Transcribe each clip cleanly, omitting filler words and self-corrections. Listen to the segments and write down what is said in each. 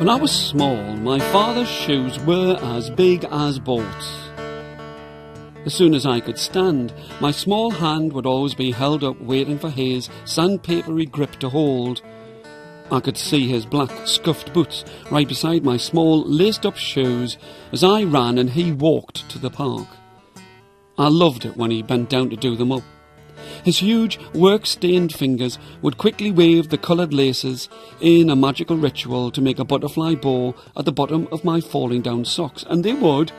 When I was small, my father's shoes were as big as boats. As soon as I could stand, my small hand would always be held up waiting for his sandpapery grip to hold. I could see his black scuffed boots right beside my small laced-up shoes as I ran and he walked to the park. I loved it when he bent down to do them up. His huge, work-stained fingers would quickly wave the coloured laces in a magical ritual to make a butterfly bow at the bottom of my falling-down socks, and they would,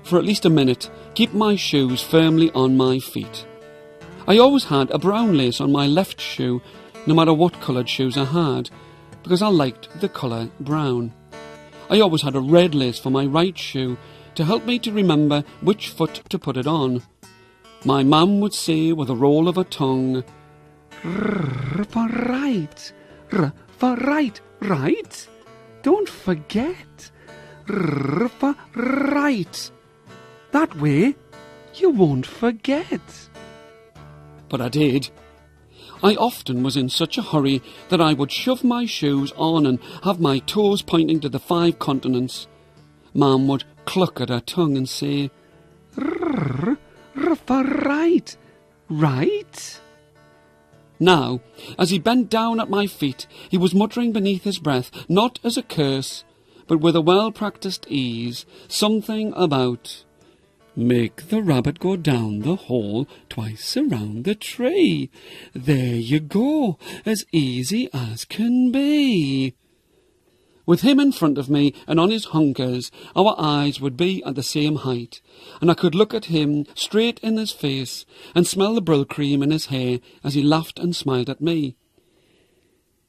for at least a minute, keep my shoes firmly on my feet. I always had a brown lace on my left shoe, no matter what coloured shoes I had, because I liked the colour brown. I always had a red lace for my right shoe to help me to remember which foot to put it on. My mum would say with a roll of her tongue, "R for right, R for right, right? Don't forget, R for right. That way you won't forget." But I did. I often was in such a hurry that I would shove my shoes on and have my toes pointing to the 5 continents. Mum would cluck at her tongue and say, "R for right, right?" Now, as he bent down at my feet, he was muttering beneath his breath, not as a curse, but with a well-practised ease, something about, "Make the rabbit go down the hole twice around the tree. There you go, as easy as can be." With him in front of me and on his hunkers, our eyes would be at the same height, and I could look at him straight in his face and smell the brill cream in his hair as he laughed and smiled at me.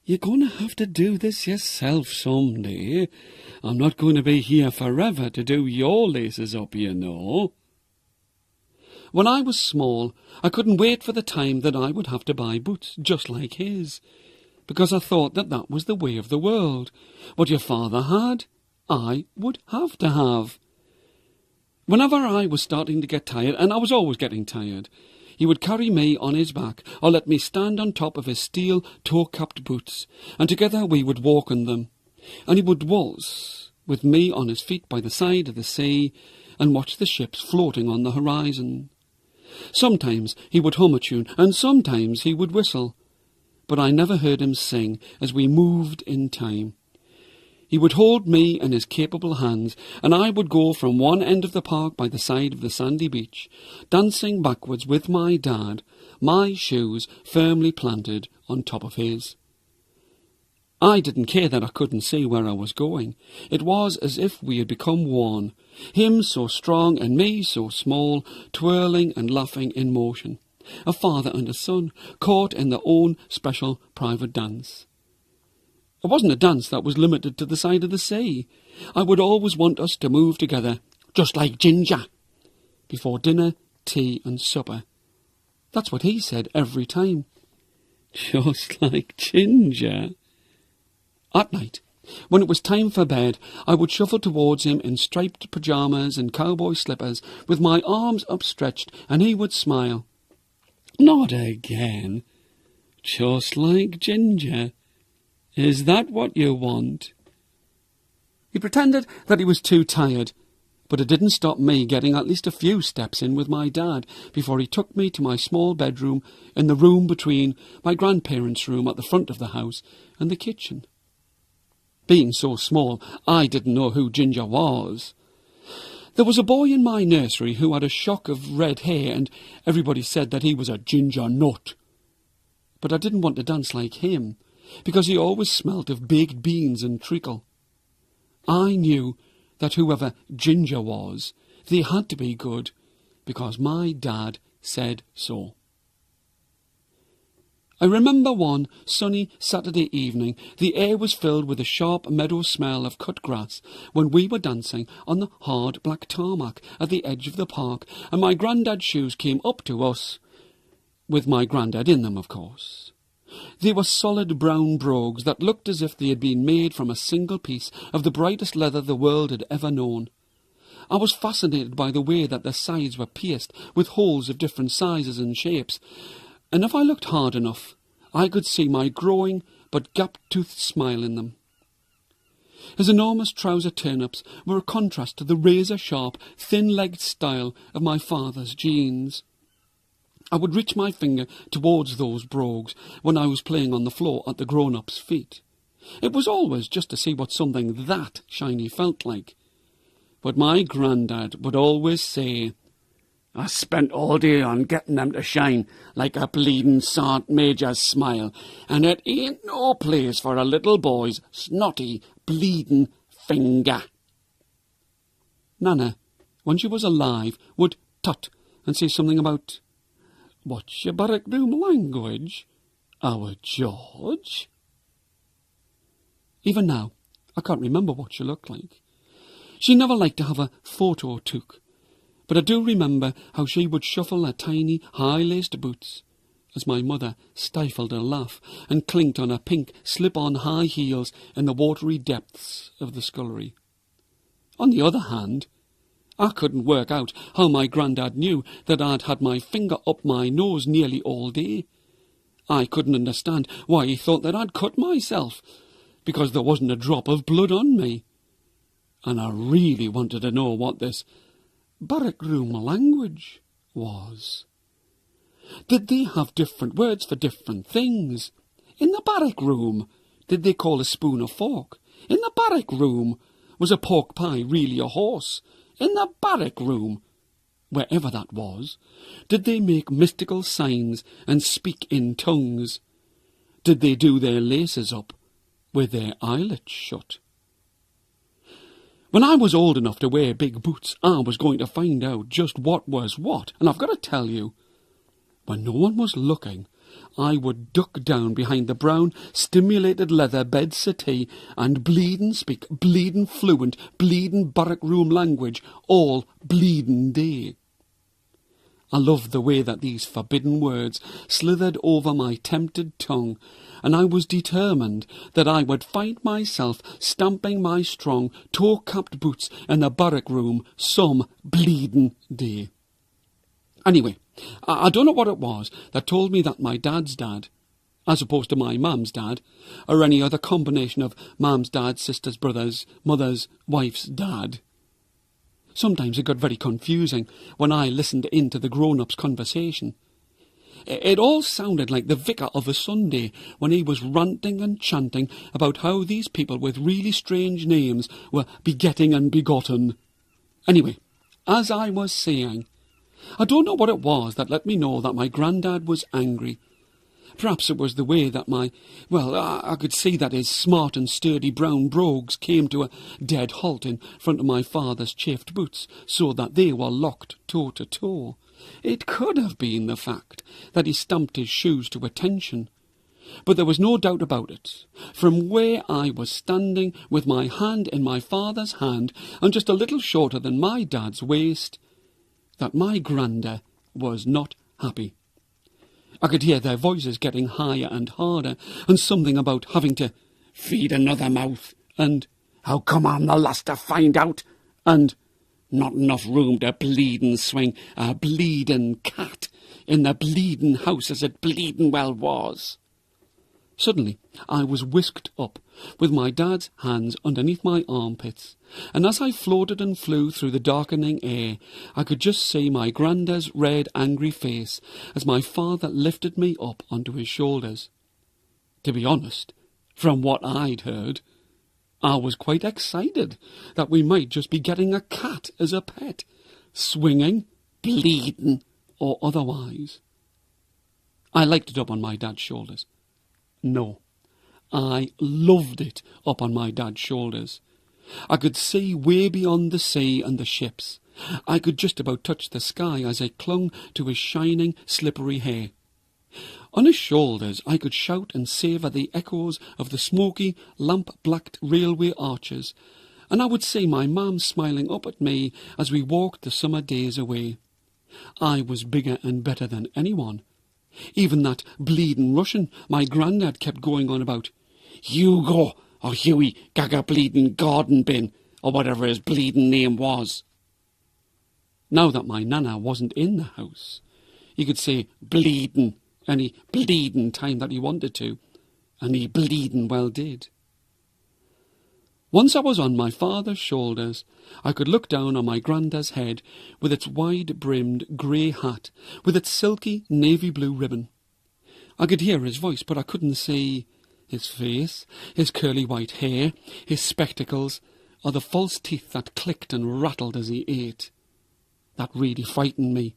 "You're going to have to do this yourself some day. I'm not going to be here forever to do your laces up, you know." When I was small, I couldn't wait for the time that I would have to buy boots just like his, because I thought that that was the way of the world. What your father had, I would have to have. Whenever I was starting to get tired, and I was always getting tired, he would carry me on his back or let me stand on top of his steel toe-capped boots, and together we would walk in them, and he would waltz with me on his feet by the side of the sea and watch the ships floating on the horizon. Sometimes he would hum a tune, and sometimes he would whistle, but I never heard him sing as we moved in time. He would hold me in his capable hands, and I would go from one end of the park by the side of the sandy beach, dancing backwards with my dad, my shoes firmly planted on top of his. I didn't care that I couldn't see where I was going. It was as if we had become one, him so strong and me so small, twirling and laughing in motion. A father and a son, caught in their own special private dance. It wasn't a dance that was limited to the side of the sea. I would always want us to move together, just like Ginger, before dinner, tea and supper. That's what he said every time. Just like Ginger. At night, when it was time for bed, I would shuffle towards him in striped pyjamas and cowboy slippers, with my arms upstretched, and he would smile. "Not again. Just like Ginger. Is that what you want?" He pretended that he was too tired, but it didn't stop me getting at least a few steps in with my dad before he took me to my small bedroom in the room between my grandparents' room at the front of the house and the kitchen. Being so small, I didn't know who Ginger was. There was a boy in my nursery who had a shock of red hair, and everybody said that he was a ginger nut. But I didn't want to dance like him, because he always smelt of baked beans and treacle. I knew that whoever Ginger was, they had to be good, because my dad said so. I remember one sunny Saturday evening. The air was filled with the sharp meadow smell of cut grass when we were dancing on the hard black tarmac at the edge of the park, and my granddad's shoes came up to us, with my granddad in them, of course. They were solid brown brogues that looked as if they had been made from a single piece of the brightest leather the world had ever known. I was fascinated by the way that their sides were pierced with holes of different sizes and shapes, and if I looked hard enough, I could see my growing but gap-toothed smile in them. His enormous trouser turn-ups were a contrast to the razor-sharp, thin-legged style of my father's jeans. I would reach my finger towards those brogues when I was playing on the floor at the grown-ups' feet. It was always just to see what something that shiny felt like. But my grandad would always say, "I spent all day on getting them to shine like a bleeding Sergeant Major's smile, and it ain't no place for a little boy's snotty, bleeding finger." Nana, when she was alive, would tut and say something about, "What's your barrack room language, our George?" Even now, I can't remember what she looked like. She never liked to have a photo took, but I do remember how she would shuffle her tiny, high-laced boots as my mother stifled a laugh and clinked on her pink slip-on high heels in the watery depths of the scullery. On the other hand, I couldn't work out how my grandad knew that I'd had my finger up my nose nearly all day. I couldn't understand why he thought that I'd cut myself, because there wasn't a drop of blood on me. And I really wanted to know what this barrack room language was. Did they have different words for different things? In the barrack room, did they call a spoon a fork? In the barrack room, was a pork pie really a horse? In the barrack room, wherever that was, did they make mystical signs and speak in tongues? Did they do their laces up with their eyelids shut? When I was old enough to wear big boots, I was going to find out just what was what, and I've got to tell you, when no one was looking, I would duck down behind the brown, stimulated leather bed settee and speak bleedin' fluent, bleedin' barrack room language all bleedin' day. I loved the way that these forbidden words slithered over my tempted tongue, and I was determined that I would find myself stamping my strong, toe-capped boots in the barrack room some bleedin' day. Anyway, I don't know what it was that told me that my dad's dad, as opposed to my mum's dad, or any other combination of mum's dad, sister's brother's, mother's, wife's dad. Sometimes it got very confusing when I listened in to the grown-ups' conversation. It all sounded like the vicar of a Sunday when he was ranting and chanting about how these people with really strange names were begetting and begotten. Anyway, as I was saying, I don't know what it was that let me know that my grandad was angry. Perhaps it was the way that I could see that his smart and sturdy brown brogues came to a dead halt in front of my father's chafed boots, so that they were locked toe to toe. It could have been the fact that he stamped his shoes to attention. But there was no doubt about it. From where I was standing with my hand in my father's hand and just a little shorter than my dad's waist, that my granda was not happy. I could hear their voices getting higher and harder, and something about having to feed another mouth, and how come I'm the last to find out, and not enough room to bleedin' swing a bleedin' cat in the bleedin' house as it bleedin' well was. Suddenly I was whisked up, with my dad's hands underneath my armpits, and as I floated and flew through the darkening air, I could just see my granddad's red, angry face as my father lifted me up onto his shoulders. To be honest, from what I'd heard, I was quite excited that we might just be getting a cat as a pet, swinging, bleeding, or otherwise. I liked it up on my dad's shoulders. No, I loved it up on my dad's shoulders. I could see way beyond the sea and the ships. I could just about touch the sky as I clung to his shining, slippery hair. On his shoulders I could shout and savour the echoes of the smoky, lamp-blacked railway arches, and I would see my mum smiling up at me as we walked the summer days away. I was bigger and better than anyone. Even that bleedin' Russian my grandad kept going on about. Hugo, or Huey, gaga bleedin' garden bin, or whatever his bleedin' name was. Now that my nana wasn't in the house, he could say bleedin' any bleedin' time that he wanted to, and he bleedin' well did. Once I was on my father's shoulders, I could look down on my granddad's head with its wide-brimmed grey hat, with its silky navy-blue ribbon. I could hear his voice, but I couldn't see his face, his curly white hair, his spectacles, or the false teeth that clicked and rattled as he ate. That really frightened me,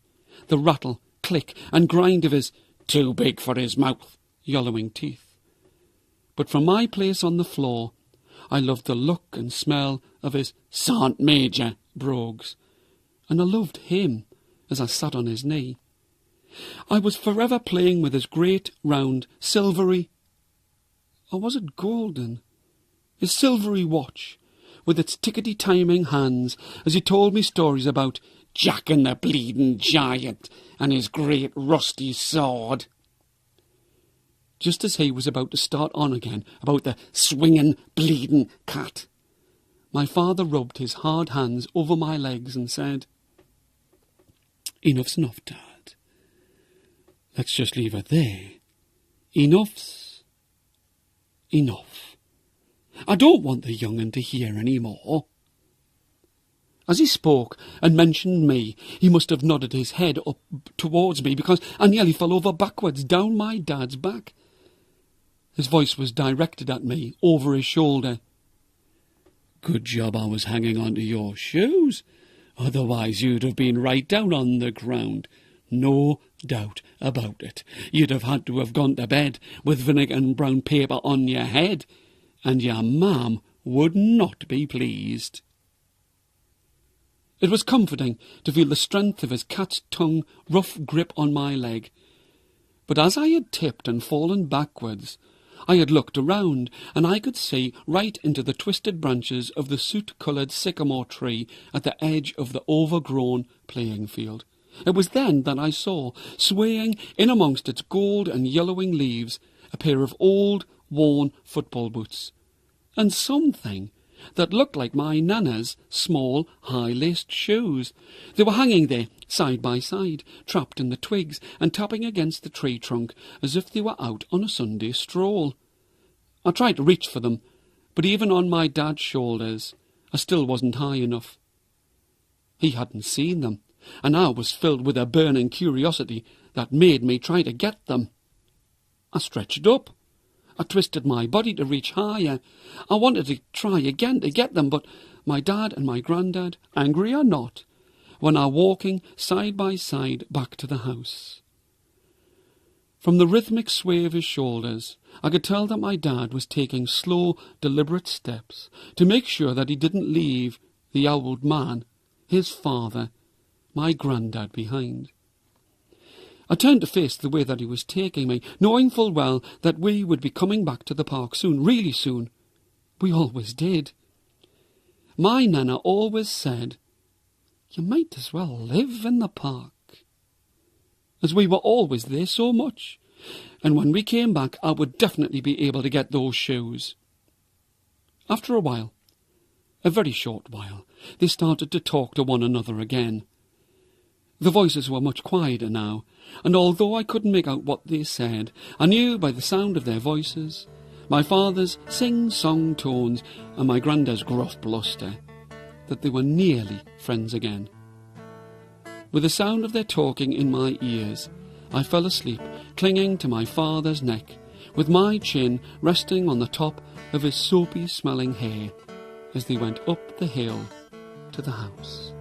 the rattle, click, and grind of his too big for his mouth yellowing teeth. But from my place on the floor, I loved the look and smell of his Sant Major brogues, and I loved him as I sat on his knee. I was forever playing with his great, round, silvery, or was it golden? His silvery watch, with its tickety-timing hands, as he told me stories about Jack and the bleeding giant and his great rusty sword. Just as he was about to start on again about the swinging, bleeding cat, my father rubbed his hard hands over my legs and said, "Enough's enough, Dad. Let's just leave it there. Enough's enough. I don't want the young'un to hear any more." As he spoke and mentioned me, he must have nodded his head up towards me, because I nearly fell over backwards down my dad's back. His voice was directed at me over his shoulder. "Good job I was hanging on to your shoes. Otherwise you'd have been right down on the ground. No doubt about it. You'd have had to have gone to bed with vinegar and brown paper on your head, and your mam would not be pleased." It was comforting to feel the strength of his cat's tongue rough grip on my leg. But as I had tipped and fallen backwards, I had looked around, and I could see right into the twisted branches of the soot-coloured sycamore tree at the edge of the overgrown playing field. It was then that I saw, swaying in amongst its gold and yellowing leaves, a pair of old, worn football boots, and something that looked like my Nana's small, high-laced shoes. They were hanging there, side by side, trapped in the twigs and tapping against the tree trunk as if they were out on a Sunday stroll. I tried to reach for them, but even on my dad's shoulders, I still wasn't high enough. He hadn't seen them, and I was filled with a burning curiosity that made me try to get them. I stretched up. I twisted my body to reach higher. I wanted to try again to get them, but my dad and my granddad, angry or not, were now walking side by side back to the house. From the rhythmic sway of his shoulders, I could tell that my dad was taking slow, deliberate steps to make sure that he didn't leave the old man, his father, my granddad, behind. I turned to face the way that he was taking me, knowing full well that we would be coming back to the park soon, really soon. We always did. My Nana always said, "You might as well live in the park," as we were always there so much, and when we came back I would definitely be able to get those shoes. After a while, a very short while, they started to talk to one another again. The voices were much quieter now, and although I couldn't make out what they said, I knew by the sound of their voices, my father's sing-song tones and my granddad's gruff bluster, that they were nearly friends again. With the sound of their talking in my ears, I fell asleep, clinging to my father's neck, with my chin resting on the top of his soapy-smelling hair, as they went up the hill to the house.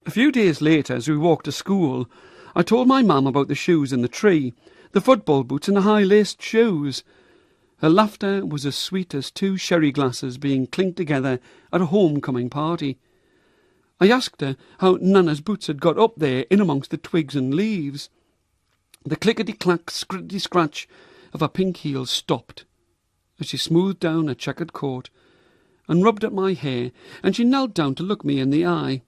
A few days later, as we walked to school, I told my mum about the shoes in the tree, the football boots and the high-laced shoes. Her laughter was as sweet as two sherry glasses being clinked together at a homecoming party. I asked her how Nana's boots had got up there in amongst the twigs and leaves. The clickety-clack, scrittity-scratch of her pink heels stopped as she smoothed down her checkered coat and rubbed at my hair, and she knelt down to look me in the eye.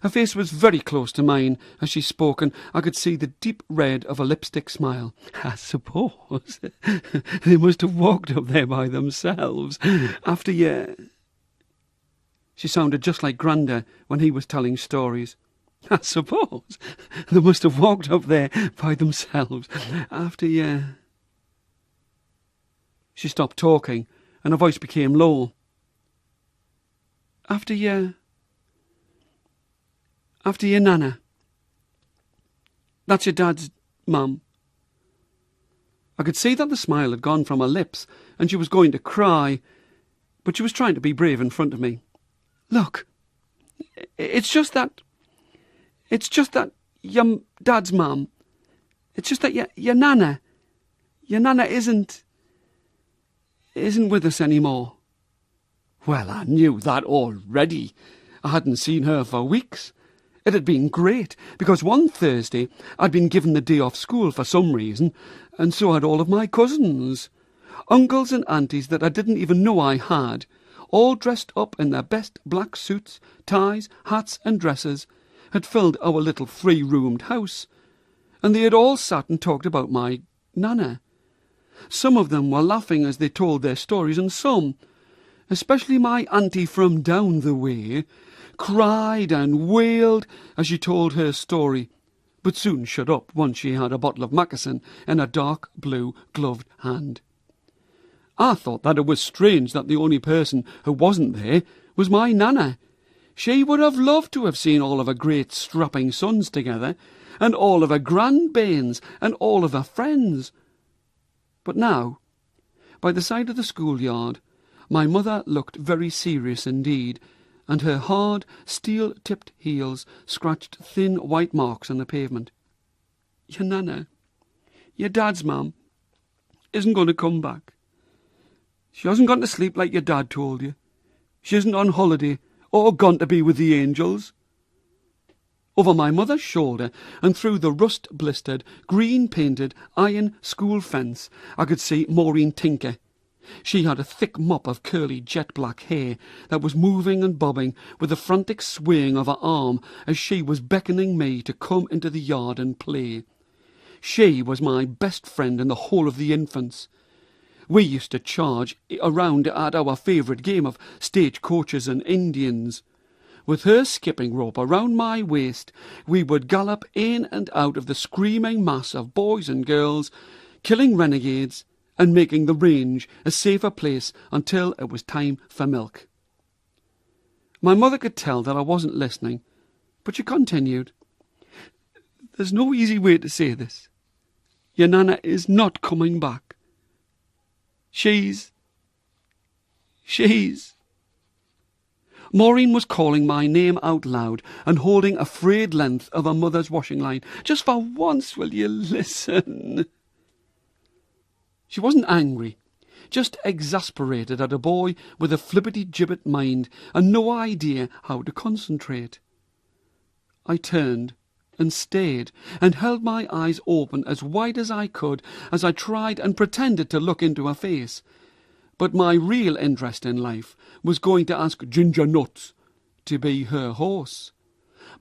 Her face was very close to mine as she spoke, and I could see the deep red of a lipstick smile. I suppose they must have walked up there by themselves after you... She sounded just like Granda when he was telling stories. I suppose they must have walked up there by themselves after you... She stopped talking, and her voice became low. After your Nana. That's your dad's mum. I could see that the smile had gone from her lips, and she was going to cry, but she was trying to be brave in front of me. Look, it's just that your dad's mum. It's just that your Nana isn't with us anymore. Well, I knew that already. I hadn't seen her for weeks. It had been great, because one Thursday I'd been given the day off school for some reason, and so had all of my cousins. Uncles and aunties that I didn't even know I had, all dressed up in their best black suits, ties, hats and dresses, had filled our little three-roomed house, and they had all sat and talked about my Nana. Some of them were laughing as they told their stories, and some, especially my auntie from down the way, cried and wailed as she told her story, but soon shut up once she had a bottle of Macassin in a dark blue gloved hand. I thought that it was strange that the only person who wasn't there was my Nana. She would have loved to have seen all of her great strapping sons together, and all of her grandbairns, and all of her friends. But now, by the side of the schoolyard, my mother looked very serious indeed, and her hard, steel-tipped heels scratched thin white marks on the pavement. Your Nana, your dad's mum, isn't going to come back. She hasn't gone to sleep like your dad told you. She isn't on holiday or gone to be with the angels. Over my mother's shoulder and through the rust-blistered, green-painted iron school fence I could see Maureen tinker. She had a thick mop of curly jet-black hair that was moving and bobbing with a frantic swaying of her arm as she was beckoning me to come into the yard and play. She was my best friend in the whole of the infants. We used to charge around at our favourite game of stagecoaches and Indians. With her skipping rope around my waist, we would gallop in and out of the screaming mass of boys and girls, killing renegades and making the range a safer place until it was time for milk. My mother could tell that I wasn't listening, but she continued. There's no easy way to say this. Your Nana is not coming back. She's... Maureen was calling my name out loud and holding a frayed length of her mother's washing line. Just for once, will you listen? She wasn't angry, just exasperated at a boy with a flippity-gibbet mind and no idea how to concentrate. I turned and stared and held my eyes open as wide as I could as I tried and pretended to look into her face. But my real interest in life was going to ask Ginger Nuts to be her horse.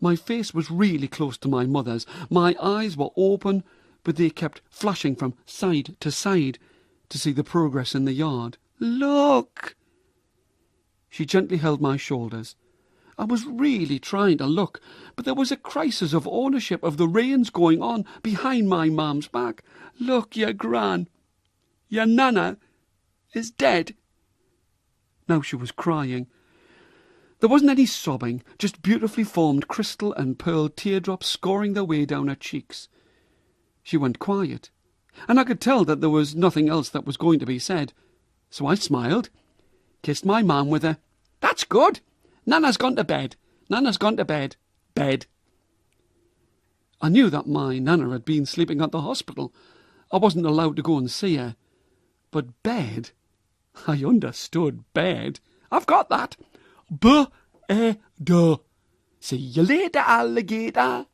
My face was really close to my mother's. My eyes were open, but they kept flashing from side to side to see the progress in the yard. Look! She gently held my shoulders. I was really trying to look, but there was a crisis of ownership of the reins going on behind my mum's back. Look, your gran, your Nana is dead. Now she was crying. There wasn't any sobbing, just beautifully formed crystal and pearl teardrops scoring their way down her cheeks. She went quiet, and I could tell that there was nothing else that was going to be said. So I smiled, kissed my mum with a, "That's good. Nana's gone to bed. Nana's gone to bed. Bed." I knew that my Nana had been sleeping at the hospital. I wasn't allowed to go and see her. But bed? I understood bed. I've got that. B-E-D. See you later, alligator.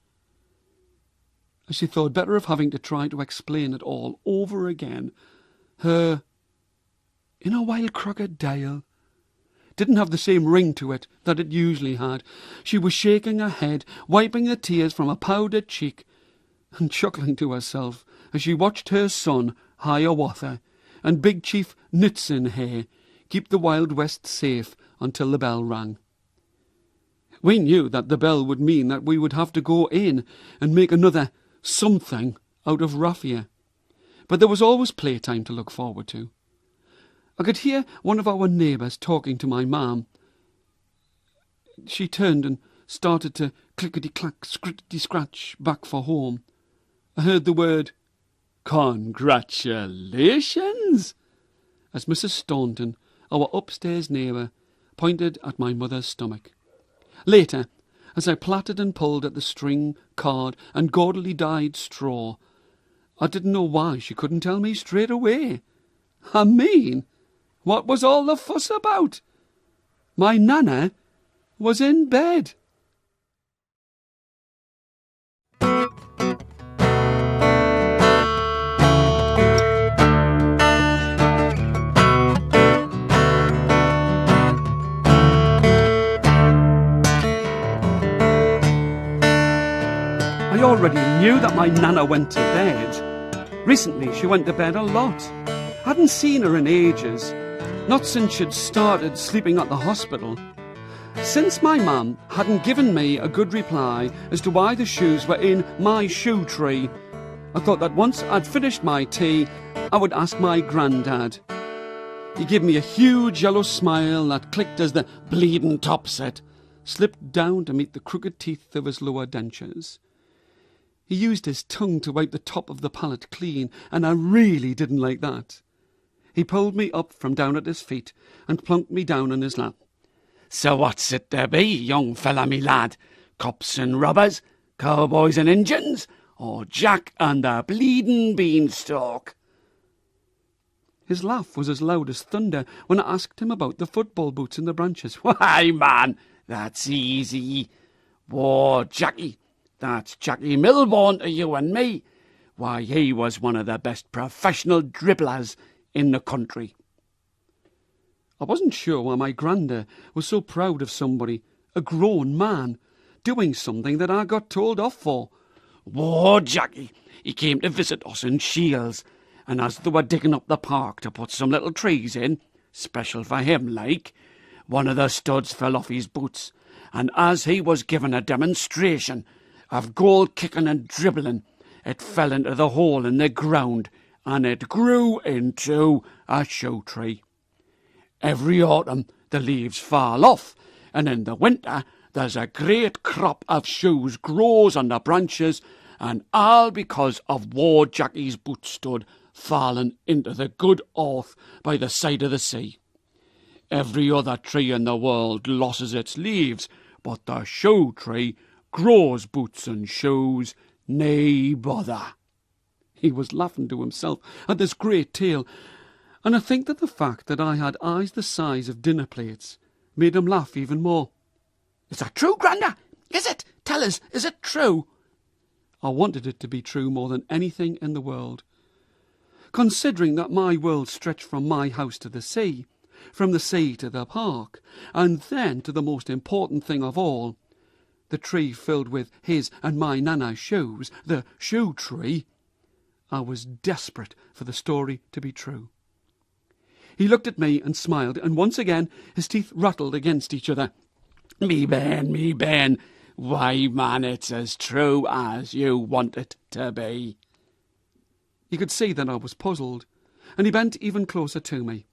as she thought better of having to try to explain it all over again. Her "in a wild crocodile" didn't have the same ring to it that it usually had. She was shaking her head, wiping the tears from a powdered cheek, and chuckling to herself as she watched her son, Hiawatha, and Big Chief Nitzenhair keep the Wild West safe until the bell rang. We knew that the bell would mean that we would have to go in and make another something out of raffia, but there was always playtime to look forward to. I could hear one of our neighbours talking to my mam. She turned and started to clickety-clack, scrickety-scratch back for home. I heard the word "Congratulations!" as Mrs. Staunton, our upstairs neighbour, pointed at my mother's stomach. Later, as I plaited and pulled at the string, card, and gaudily dyed straw, I didn't know why she couldn't tell me straight away. I mean, what was all the fuss about? My Nana was in bed. I already knew that my Nana went to bed. Recently she went to bed a lot. I hadn't seen her in ages, not since she'd started sleeping at the hospital. Since my mum hadn't given me a good reply as to why the shoes were in my Shoetree, I thought that once I'd finished my tea, I would ask my grandad. He gave me a huge yellow smile that clicked as the bleeding topset slipped down to meet the crooked teeth of his lower dentures. He used his tongue to wipe the top of the palate clean, and I really didn't like that. He pulled me up from down at his feet and plunked me down on his lap. "So what's it to be, young fella me lad? Cops and robbers, cowboys and Injuns, or Jack and the bleeding beanstalk?" His laugh was as loud as thunder when I asked him about the football boots in the branches. "Why, man, that's easy. Whoa, Jackie, that's Jackie Milborn to you and me. Why, he was one of the best professional dribblers in the country." I wasn't sure why my granda was so proud of somebody, a grown man, doing something that I got told off for. "Whoa, Jackie, he came to visit us in Shields, and as they were digging up the park to put some little trees in, special for him like, one of the studs fell off his boots, and as he was giving a demonstration of goal kicking and dribbling, it fell into the hole in the ground, and it grew into a shoe tree. Every autumn the leaves fall off, and in the winter there's a great crop of shoes grows on the branches, and all because of War Jackie's boot stud fallen into the good earth by the side of the sea. Every other tree in the world losses its leaves, but the shoe tree grows boots and shoes, nae bother." He was laughing to himself at this great tale, and I think that the fact that I had eyes the size of dinner plates made him laugh even more. "Is that true, Granda? Is it? Tell us, is it true?" I wanted it to be true more than anything in the world. Considering that my world stretched from my house to the sea, from the sea to the park, and then to the most important thing of all, the tree filled with his and my Nana's shoes, the shoe tree, I was desperate for the story to be true. He looked at me and smiled, and once again his teeth rattled against each other. Me Ben, why, man, it's as true as you want it to be." He could see that I was puzzled, and he bent even closer to me.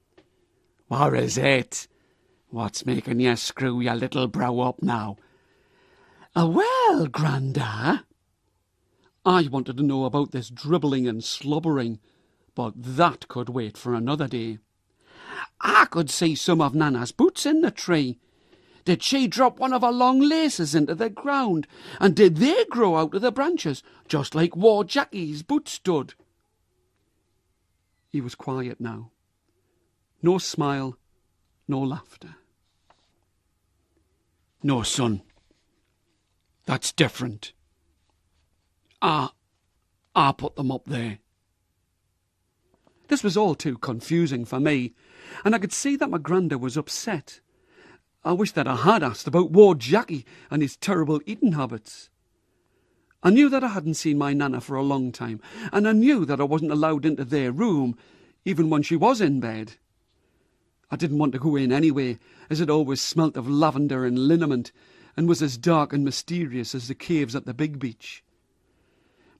"What is it? What's making you screw your little brow up now?" "Well, Granda, I wanted to know about this dribbling and slobbering, but that could wait for another day. I could see some of Nana's boots in the tree. Did she drop one of her long laces into the ground, and did they grow out of the branches, just like War Jackie's boot stud?" He was quiet now. No smile, no laughter. "No, son, that's different. I put them up there. This was all too confusing for me, and I could see that my granda was upset. I wished that I had asked about Ward Jackie and his terrible eating habits. I knew that I hadn't seen my Nana for a long time, and I knew that I wasn't allowed into their room, even when she was in bed. I didn't want to go in anyway, as it always smelt of lavender and liniment, and was as dark and mysterious as the caves at the big beach.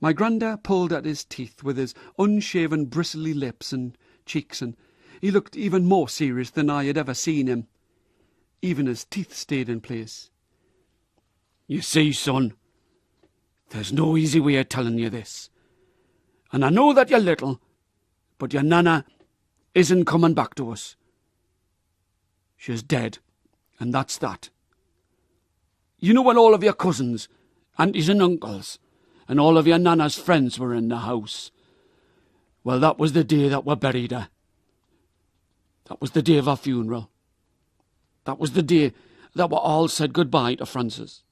My granda pulled at his teeth with his unshaven bristly lips and cheeks, and he looked even more serious than I had ever seen him. Even his teeth stayed in place. "You see, son, there's no easy way of telling you this. And I know that you're little, but your Nana isn't coming back to us. She's dead, and that's that. You know when all of your cousins, aunties and uncles, and all of your Nana's friends were in the house? Well, that was the day that we buried her. That was the day of her funeral. That was the day that we all said goodbye to Francis.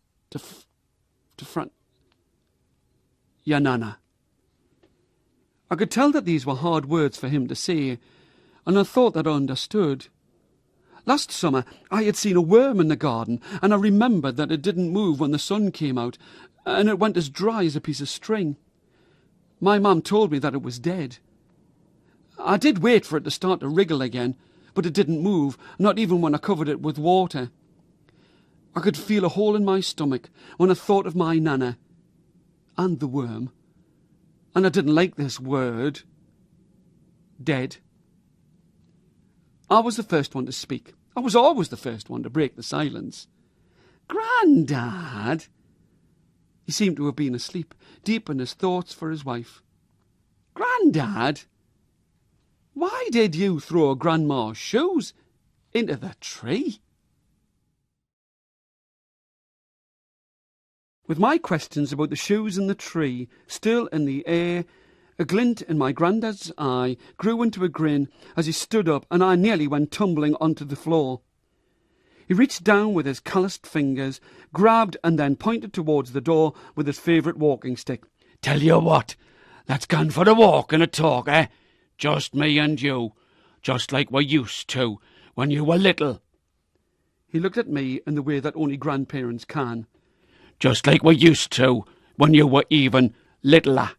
Your Nana." I could tell that these were hard words for him to say, and I thought that I understood. Last summer I had seen a worm in the garden, and I remembered that it didn't move when the sun came out, and it went as dry as a piece of string. My mum told me that it was dead. I did wait for it to start to wriggle again, but it didn't move, not even when I covered it with water. I could feel a hole in my stomach when I thought of my Nana and the worm, and I didn't like this word, dead. I was the first one to speak. I was always the first one to break the silence. "Grandad!" He seemed to have been asleep, deep in his thoughts for his wife. "Grandad, why did you throw Grandma's shoes into the tree?" With my questions about the shoes in the tree still in the air, a glint in my granddad's eye grew into a grin as he stood up, and I nearly went tumbling onto the floor. He reached down with his calloused fingers, grabbed and then pointed towards the door with his favourite walking stick. "Tell you what, let's go for a walk and a talk, eh? Just me and you, just like we used to when you were little." He looked at me in the way that only grandparents can. "Just like we used to when you were even littler."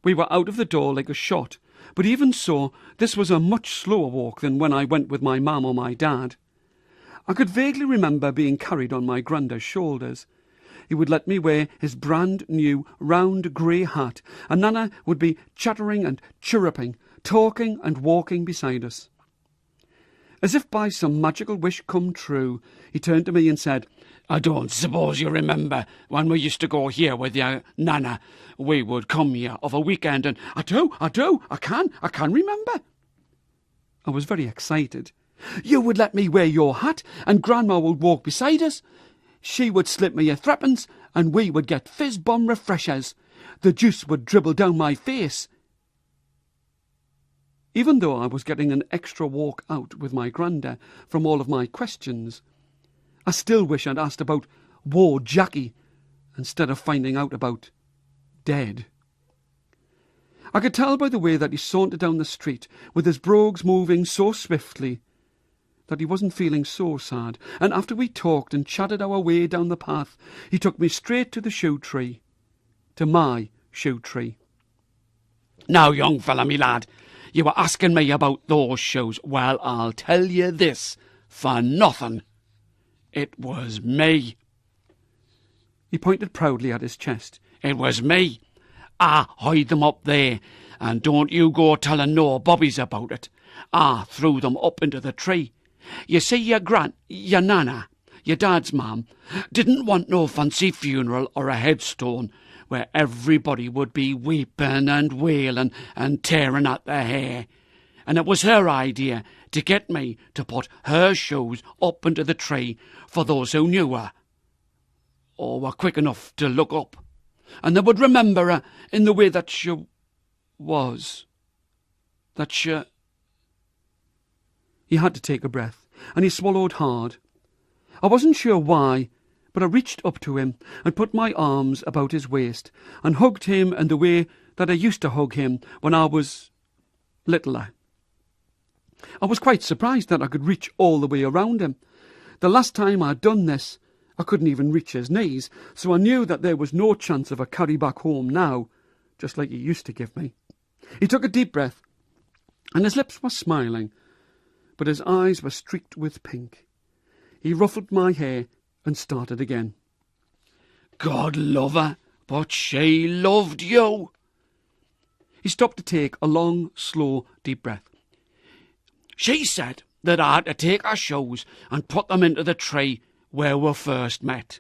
We were out of the door like a shot, but even so, this was a much slower walk than when I went with my mum or my dad. I could vaguely remember being carried on my granda's shoulders. He would let me wear his brand-new round grey hat, and Nana would be chattering and chirruping, talking and walking beside us. As if by some magical wish come true, he turned to me and said, "I don't suppose you remember when we used to go here with your Nana? We would come here of a weekend, and I can remember." I was very excited. "You would let me wear your hat, and Grandma would walk beside us. She would slip me a threepence, and we would get fizz-bomb refreshers. The juice would dribble down my face." Even though I was getting an extra walk out with my granda from all of my questions, I still wish I'd asked about Ward Jackie instead of finding out about dead. I could tell by the way that he sauntered down the street with his brogues moving so swiftly that he wasn't feeling so sad, and after we talked and chatted our way down the path, he took me straight to the Shoetree, to my Shoetree. "Now, young fella, me lad, you were asking me about those shoes. Well, I'll tell you this for nothing. It was me." He pointed proudly at his chest. "It was me. I hide them up there, and don't you go telling no bobbies about it. I threw them up into the tree. You see, your Nana, your dad's mum, didn't want no fancy funeral or a headstone where everybody would be weeping and wailing and tearing at their hair. And it was her idea to get me to put her shoes up into the tree for those who knew her, or were quick enough to look up, and they would remember her in the way that she was. That she..." He had to take a breath, and he swallowed hard. I wasn't sure why, But I reached up to him and put my arms about his waist and hugged him in the way that I used to hug him when I was littler. I was quite surprised that I could reach all the way around him. The last time I'd done this, I couldn't even reach his knees, so I knew that there was no chance of a carry back home now, just like he used to give me. He took a deep breath, and his lips were smiling, but his eyes were streaked with pink. He ruffled my hair and started again. God love her, but she loved you. He stopped to take a long, slow, deep breath. She said that I had to take her shoes and put them into the tree where we first met.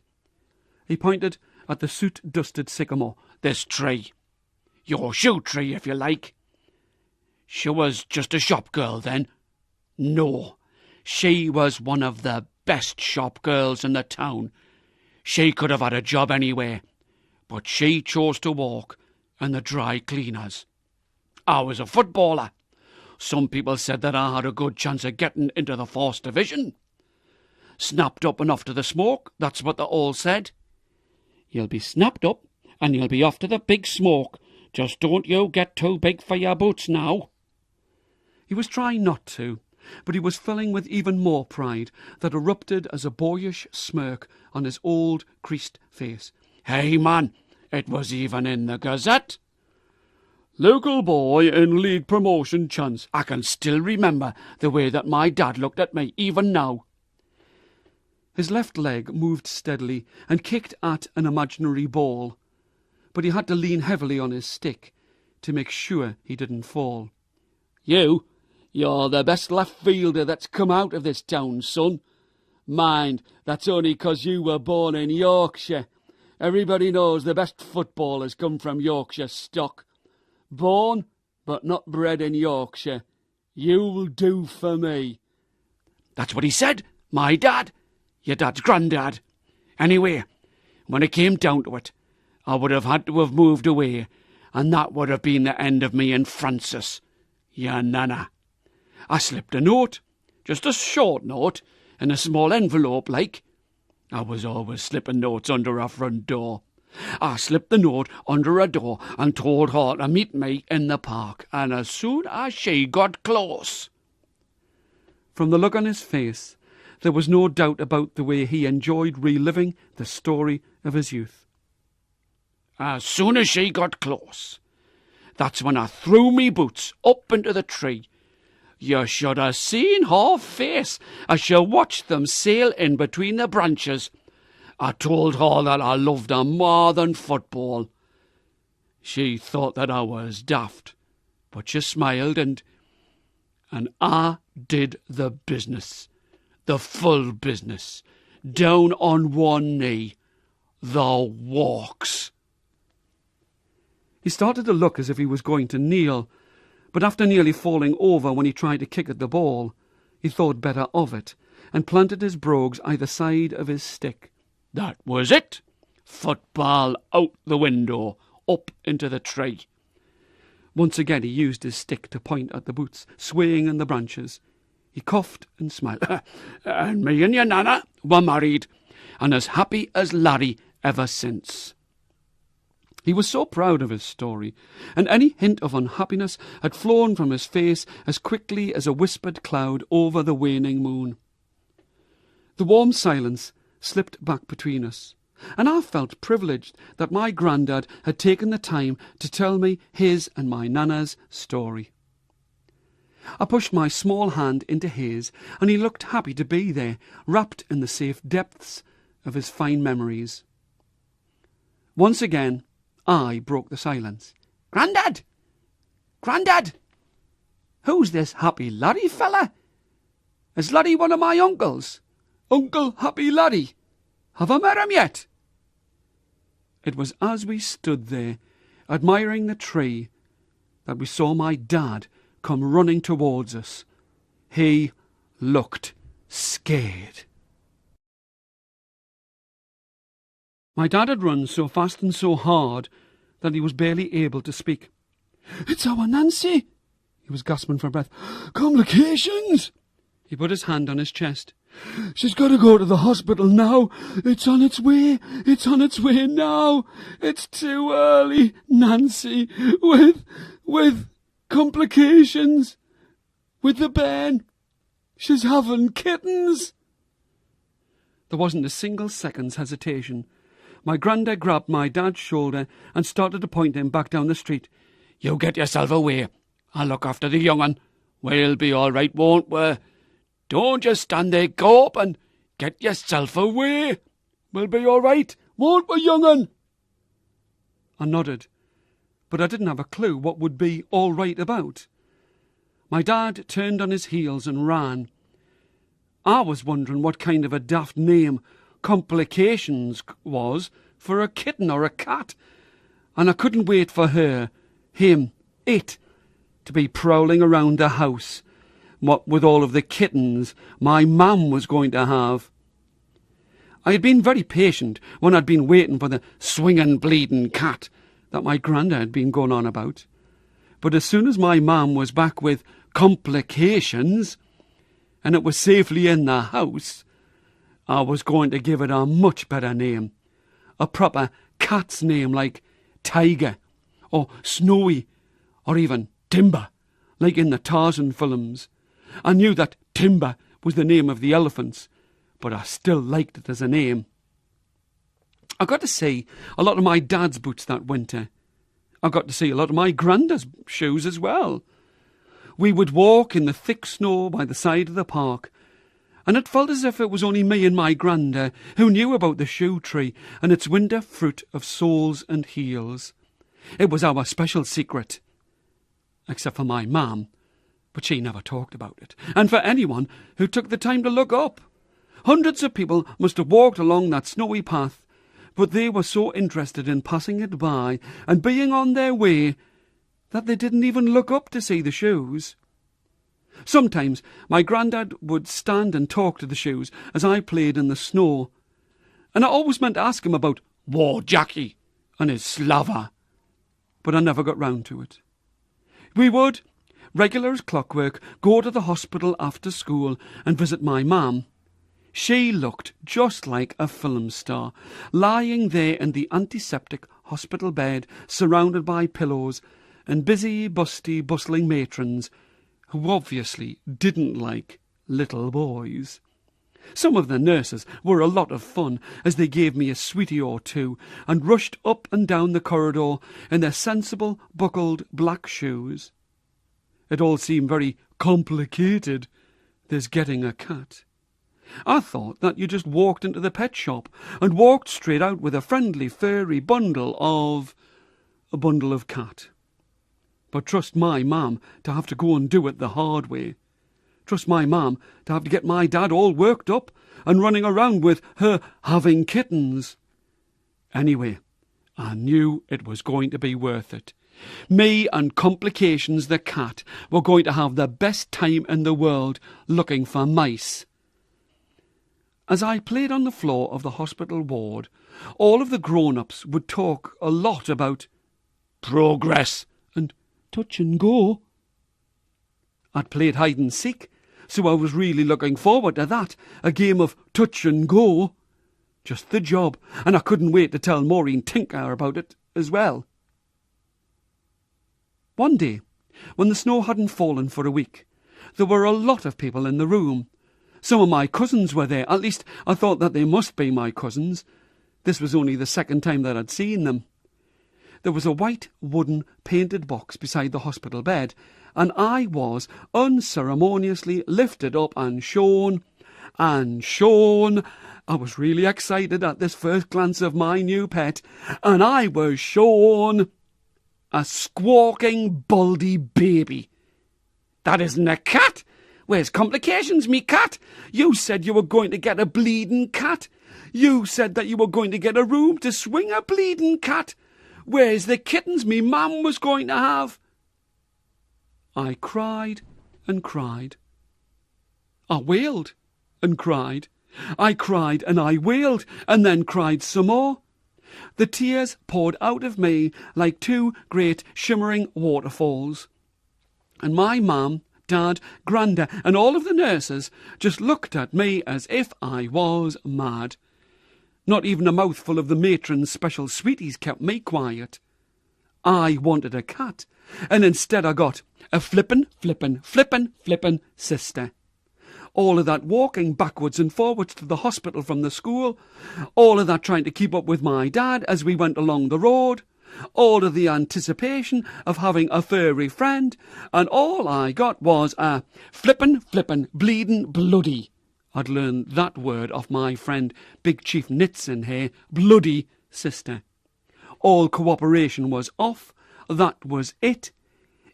He pointed at the soot-dusted sycamore. This tree. Your shoe tree, if you like. She was just a shop girl then. No, she was one of the best shop girls in the town. She could have had a job anywhere, but she chose to walk in the dry cleaners. I was a footballer. Some people said that I had a good chance of getting into the 4th division. Snapped up and off to the smoke, that's what they all said. You'll be snapped up and you'll be off to the big smoke. Just don't you get too big for your boots now. He was trying not to, but he was filling with even more pride that erupted as a boyish smirk on his old, creased face. Hey, man, it was even in the Gazette. Local boy in league promotion chance. I can still remember the way that my dad looked at me, even now. His left leg moved steadily and kicked at an imaginary ball, but he had to lean heavily on his stick to make sure he didn't fall. You're the best left fielder that's come out of this town, son. Mind, that's only 'cause you were born in Yorkshire. Everybody knows the best footballers come from Yorkshire stock. Born, but not bred in Yorkshire. You'll do for me. That's what he said, my dad. Your dad's granddad. Anyway, when it came down to it, I would have had to have moved away, and that would have been the end of me and Francis, your nana. I slipped a note, just a short note, in a small envelope like. I was always slipping notes under our front door. I slipped the note under her door and told her to meet me in the park, and as soon as she got close... From the look on his face, there was no doubt about the way he enjoyed reliving the story of his youth. As soon as she got close, that's when I threw me boots up into the tree. You should have seen her face as she watched them sail in between the branches. I told her that I loved her more than football. She thought that I was daft, but she smiled and I did the business, the full business, down on one knee, the walks. He started to look as if he was going to kneel, but after nearly falling over when he tried to kick at the ball, he thought better of it and planted his brogues either side of his stick. That was it. Football out the window, up into the tree. Once again he used his stick to point at the boots, swaying in the branches. He coughed and smiled. And me and your nana were married, and as happy as Larry ever since. He was so proud of his story, and any hint of unhappiness had flown from his face as quickly as a whispered cloud over the waning moon. The warm silence slipped back between us, and I felt privileged that my grandad had taken the time to tell me his and my nana's story. I pushed my small hand into his, and he looked happy to be there, wrapped in the safe depths of his fine memories. Once again, I broke the silence. Grandad! Grandad! Who's this Happy Larry fella? Is Larry one of my uncles? Uncle Happy Larry. Have I met him yet? It was as we stood there, admiring the tree, that we saw my dad come running towards us. He looked scared. My dad had run so fast and so hard that he was barely able to speak. "It's our Nancy!" He was gasping for breath. "Complications!" He put his hand on his chest. "She's got to go to the hospital now. It's on its way. It's on its way now. It's too early, Nancy, with complications. With the bairn. She's having kittens." There wasn't a single second's hesitation. My grandad grabbed my dad's shoulder and started to point him back down the street. "You get yourself away. I'll look after the young un. We'll be all right, won't we? Don't just stand there gawping. Get yourself away. We'll be all right, won't we, young un?" I nodded, but I didn't have a clue what would be all right about. My dad turned on his heels and ran. I was wondering what kind of a daft name Complications was for a kitten or a cat, and I couldn't wait for her, him, it, to be prowling around the house, what with all of the kittens my mum was going to have. I had been very patient when I'd been waiting for the swinging bleeding cat that my grandad had been going on about. But as soon as my mum was back with complications, and it was safely in the house, I was going to give it a much better name. A proper cat's name like Tiger, or Snowy, or even Timber, like in the Tarzan films. I knew that Timber was the name of the elephants, but I still liked it as a name. I got to see a lot of my dad's boots that winter. I got to see a lot of my grandad's shoes as well. We would walk in the thick snow by the side of the park, and it felt as if it was only me and my granda who knew about the Shoetree and its winter fruit of soles and heels. It was our special secret, except for my mam, but she never talked about it, and for anyone who took the time to look up. Hundreds of people must have walked along that snowy path, but they were so interested in passing it by and being on their way that they didn't even look up to see the shoes. Sometimes my grandad would stand and talk to the shoes as I played in the snow, and I always meant to ask him about War Jackie and his slaver, but I never got round to it. We would, regular as clockwork, go to the hospital after school and visit my mam. She looked just like a film star, lying there in the antiseptic hospital bed, surrounded by pillows and busy, busty, bustling matrons who obviously didn't like little boys. Some of the nurses were a lot of fun, as they gave me a sweetie or two and rushed up and down the corridor in their sensible, buckled black shoes. It all seemed very complicated, this getting a cat. I thought that you just walked into the pet shop and walked straight out with a friendly, furry bundle of cat. But trust my mam to have to go and do it the hard way. Trust my mam to have to get my dad all worked up and running around with her having kittens. Anyway, I knew it was going to be worth it. Me and Complications the cat were going to have the best time in the world looking for mice. As I played on the floor of the hospital ward, all of the grown-ups would talk a lot about progress and touch and go. I'd played hide and seek, so I was really looking forward to that, a game of touch and go. Just the job, and I couldn't wait to tell Maureen Tinker about it as well. One day, when the snow hadn't fallen for a week, there were a lot of people in the room. Some of my cousins were there, at least I thought that they must be my cousins. This was only the second time that I'd seen them. There was a white wooden painted box beside the hospital bed, and I was unceremoniously lifted up and shown. I was really excited at this first glance of my new pet, and I was shown a squawking, baldy baby. "That isn't a cat! Where's Complications, me cat? You said you were going to get a bleeding cat. You said that you were going to get a room to swing a bleeding cat. Where's the kittens me mam was going to have?" I cried and cried. I wailed and cried. I cried and I wailed and then cried some more. The tears poured out of me like two great shimmering waterfalls. And my mam Dad, Granda, and all of the nurses just looked at me as if I was mad. Not even a mouthful of the matron's special sweeties kept me quiet. I wanted a cat, and instead I got a flippin' sister. All of that walking backwards and forwards to the hospital from the school, all of that trying to keep up with my dad as we went along the road, all of the anticipation of having a furry friend, and all I got was a flippin', bleedin' bloody. I'd learned that word off my friend Big Chief Nitson here, bloody sister. All cooperation was off, that was it.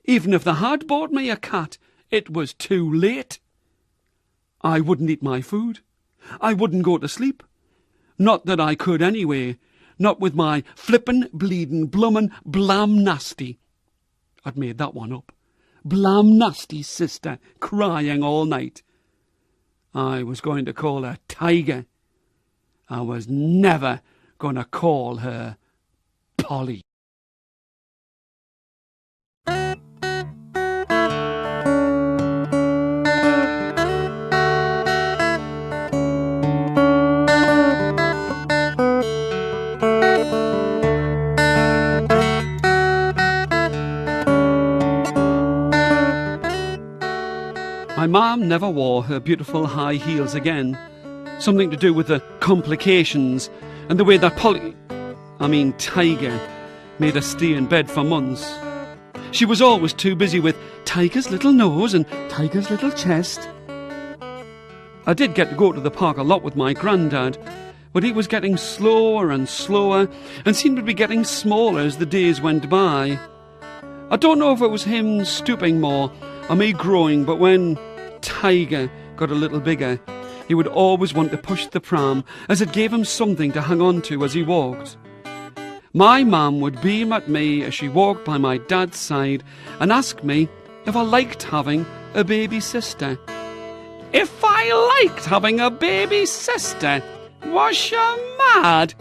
Even if they had bought me a cat, it was too late. I wouldn't eat my food. I wouldn't go to sleep. Not that I could anyway. Not with my flippin', bleedin', blummin', blam nasty. I'd made that one up. Blam nasty sister crying all night. I was going to call her Tiger. I was never going to call her Polly. My mum never wore her beautiful high heels again. Something to do with the complications and the way that Tiger made her stay in bed for months. She was always too busy with Tiger's little nose and Tiger's little chest. I did get to go to the park a lot with my granddad, but he was getting slower and slower and seemed to be getting smaller as the days went by. I don't know if it was him stooping more or me growing, but when Tiger got a little bigger, he would always want to push the pram as it gave him something to hang on to as he walked. My mum would beam at me as she walked by my dad's side and ask me if I liked having a baby sister. If I liked having a baby sister? Was she mad?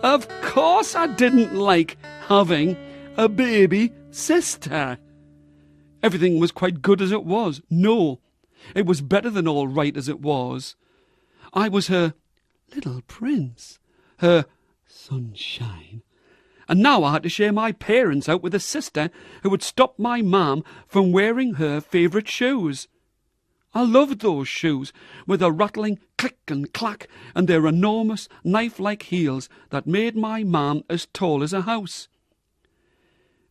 Of course I didn't like having a baby sister. Everything was quite good as it was. No, it was better than all right as it was. I was her little prince, her sunshine. And now I had to share my parents out with a sister who would stop my mum from wearing her favourite shoes. I loved those shoes, with a rattling click and clack and their enormous knife-like heels that made my mum as tall as a house.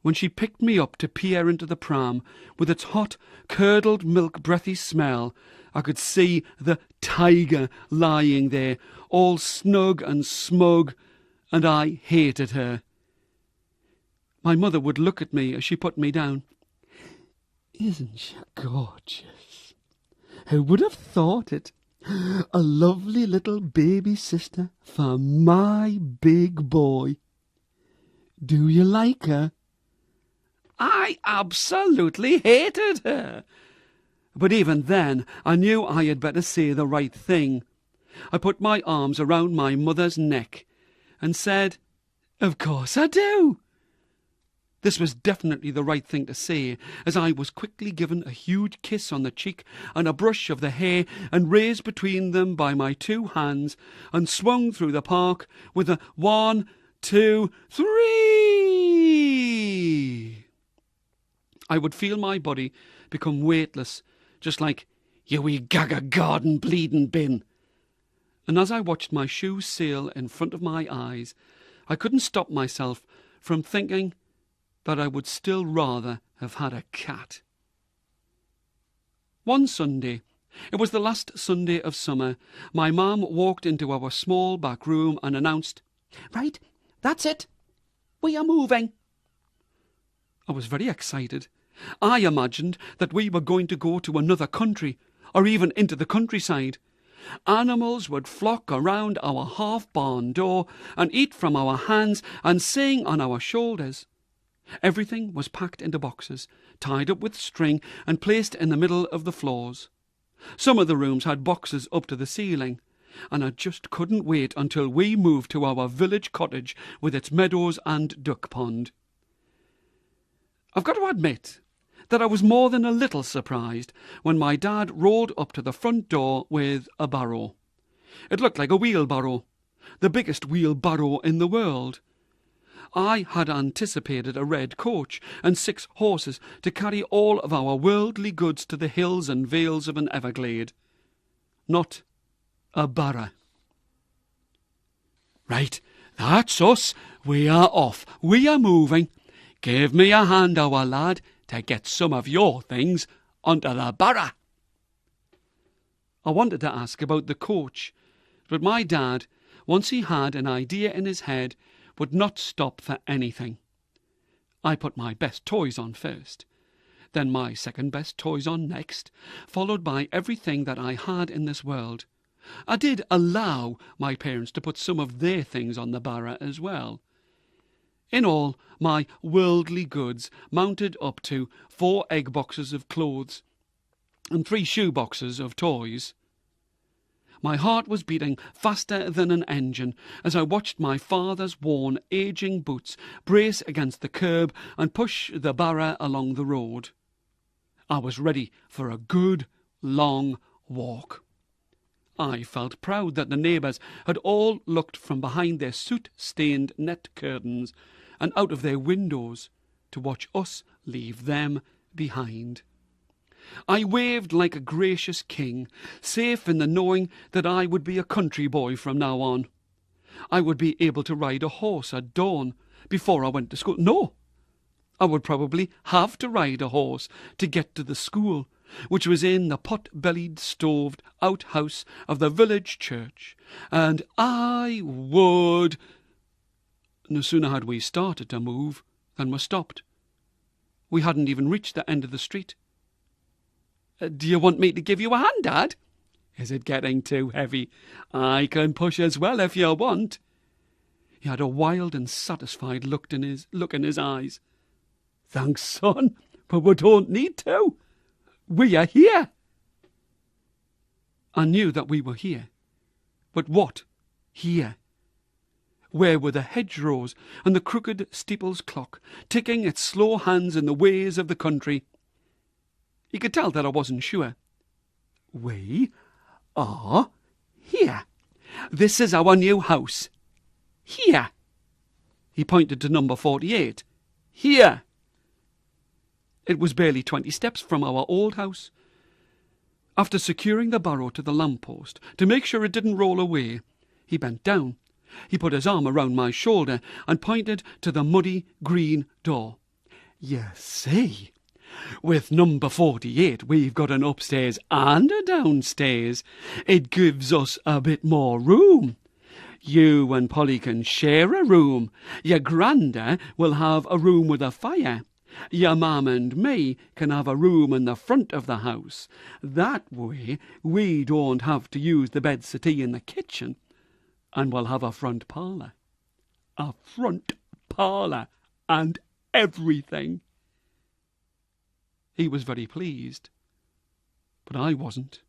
When she picked me up to peer into the pram, with its hot, curdled milk breathy smell, I could see the Tiger lying there, all snug and smug, and I hated her. My mother would look at me as she put me down. "Isn't she gorgeous? Who would have thought it? A lovely little baby sister for my big boy. Do you like her?" I absolutely hated her. But even then, I knew I had better say the right thing. I put my arms around my mother's neck and said, "Of course I do." This was definitely the right thing to say, as I was quickly given a huge kiss on the cheek and a brush of the hair and raised between them by my two hands and swung through the park with a 1, 2, 3. I would feel my body become weightless, just like, "You wee gaga garden bleeding bin." And as I watched my shoes sail in front of my eyes, I couldn't stop myself from thinking that I would still rather have had a cat. One Sunday, it was the last Sunday of summer, my mum walked into our small back room and announced, "Right, that's it. We are moving." I was very excited. I imagined that we were going to go to another country, or even into the countryside. Animals would flock around our half-barn door and eat from our hands and sing on our shoulders. Everything was packed into boxes, tied up with string and placed in the middle of the floors. Some of the rooms had boxes up to the ceiling, and I just couldn't wait until we moved to our village cottage with its meadows and duck pond. I've got to admit that I was more than a little surprised when my dad rolled up to the front door with a barrow. It looked like a wheelbarrow, the biggest wheelbarrow in the world. I had anticipated a red coach and 6 horses to carry all of our worldly goods to the hills and vales of an Everglade. Not a barra. "Right, that's us. We are off. We are moving. Give me a hand, our lad, to get some of your things onto the barra." I wanted to ask about the coach, but my dad, once he had an idea in his head, would not stop for anything. I put my best toys on first, then my second best toys on next, followed by everything that I had in this world. I did allow my parents to put some of their things on the barra as well. In all, my worldly goods mounted up to 4 egg boxes of clothes and 3 shoe boxes of toys. My heart was beating faster than an engine as I watched my father's worn, aging boots brace against the curb and push the barra along the road. I was ready for a good, long walk. I felt proud that the neighbours had all looked from behind their soot-stained net curtains and out of their windows to watch us leave them behind. I waved like a gracious king, safe in the knowing that I would be a country boy from now on. I would be able to ride a horse at dawn before I went to school. No, I would probably have to ride a horse to get to the school, which was in the pot-bellied, stoved outhouse of the village church, and I would... No sooner had we started to move than we stopped. We hadn't even reached the end of the street. "Do you want me to give you a hand, Dad? Is it getting too heavy? I can push as well if you want." He had a wild and satisfied look in his eyes. "Thanks, son, but we don't need to. We are here." I knew that we were here. But what here? Where were the hedgerows and the crooked steeple's clock, ticking its slow hands in the ways of the country? He could tell that I wasn't sure. "We are here. This is our new house. Here." He pointed to number 48. "Here." It was barely 20 steps from our old house. After securing the barrow to the lamppost to make sure it didn't roll away, he bent down. He put his arm around my shoulder and pointed to the muddy green door. "You see, with number 48 we've got an upstairs and a downstairs. It gives us a bit more room. You and Polly can share a room. Your granda will have a room with a fire. Your mum and me can have a room in the front of the house. That way we don't have to use the bed-settee in the kitchen, and we'll have a front parlour. A front parlour and everything." He was very pleased, but I wasn't.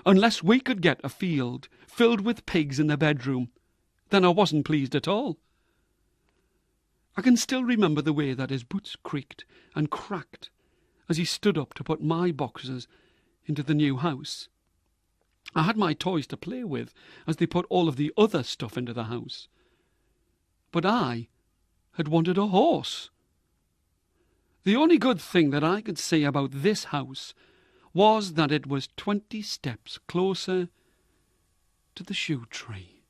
Unless we could get a field filled with pigs in the bedroom, then I wasn't pleased at all. I can still remember the way that his boots creaked and cracked as he stood up to put my boxes into the new house. I had my toys to play with as they put all of the other stuff into the house. But I had wanted a horse. The only good thing that I could say about this house was that it was 20 steps closer to the Shoetree.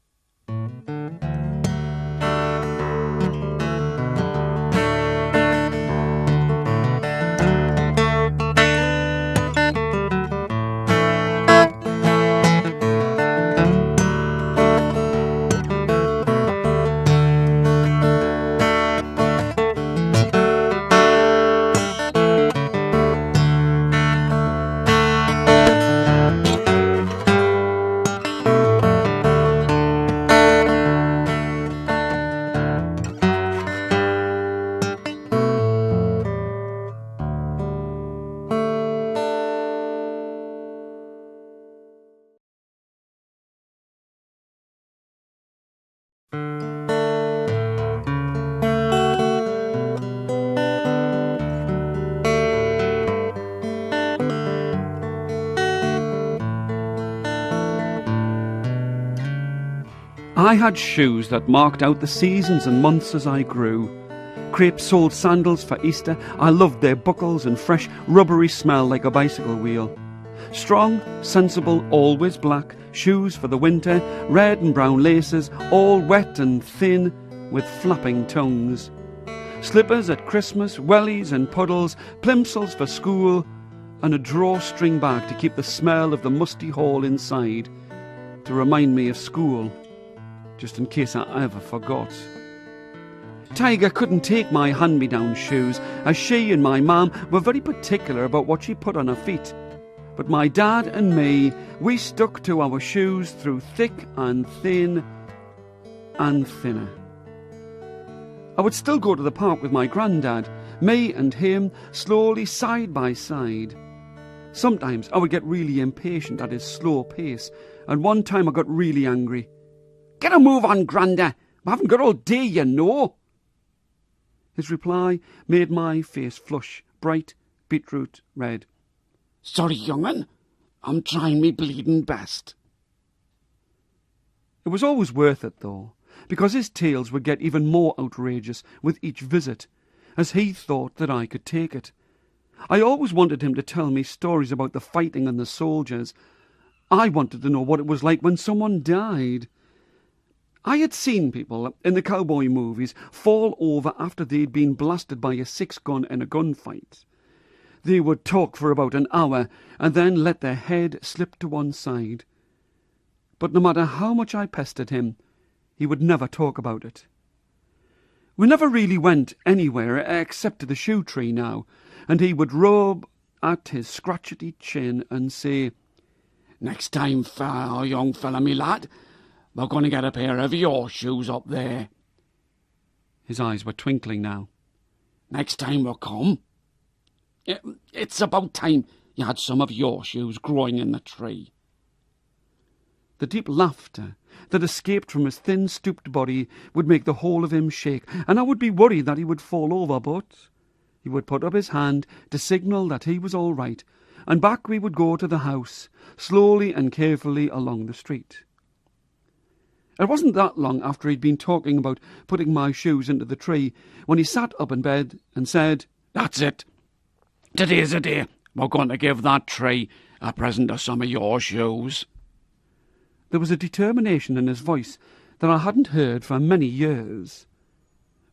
I had shoes that marked out the seasons and months as I grew. Crepe-soled sandals for Easter. I loved their buckles and fresh, rubbery smell like a bicycle wheel. Strong, sensible, always black, shoes for the winter, red and brown laces, all wet and thin, with flapping tongues. Slippers at Christmas, wellies and puddles, plimsolls for school, and a drawstring bag to keep the smell of the musty hall inside, to remind me of school, just in case I ever forgot. Tiger couldn't take my hand-me-down shoes, as she and my mum were very particular about what she put on her feet. But my dad and me, we stuck to our shoes through thick and thin and thinner. I would still go to the park with my granddad, me and him, slowly side by side. Sometimes I would get really impatient at his slow pace, and one time I got really angry. "Get a move on, Granda! We haven't got all day, you know." His reply made my face flush, bright beetroot red. "Sorry, young'un, I'm trying me bleeding best." It was always worth it, though, because his tales would get even more outrageous with each visit, as he thought that I could take it. I always wanted him to tell me stories about the fighting and the soldiers. I wanted to know what it was like when someone died. I had seen people in the cowboy movies fall over after they'd been blasted by a 6-gun in a gunfight. They would talk for about an hour and then let their head slip to one side. But no matter how much I pestered him, he would never talk about it. We never really went anywhere except to the Shoetree now, and he would rub at his scratchety chin and say, "Next time, young fella, me lad, we're going to get a pair of your shoes up there." His eyes were twinkling now. "Next time we'll come. It's about time you had some of your shoes growing in the tree." The deep laughter that escaped from his thin, stooped body would make the whole of him shake, and I would be worried that he would fall over, but he would put up his hand to signal that he was all right, and back we would go to the house, slowly and carefully along the street. It wasn't that long after he'd been talking about putting my shoes into the tree when he sat up in bed and said, "That's it. Today's the day we're going to give that tree a present of some of your shoes." There was a determination in his voice that I hadn't heard for many years.